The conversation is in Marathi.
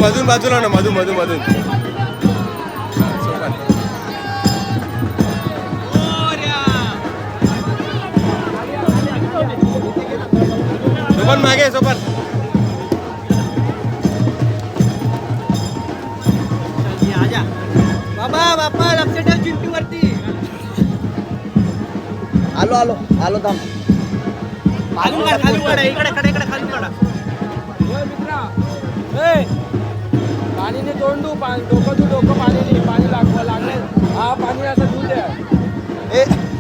मधून बाजूला ना मधून मधून मधून सोपन मागे सोपन बाबा बापा लक्ष ठेव चिंटू वरती आलो आलो आलो थांब खाली वाडा इकडे खाली वाडा पाणीने तोंड डोकं पाणीने पाणी लागलं हा पाणी असं दूध आहे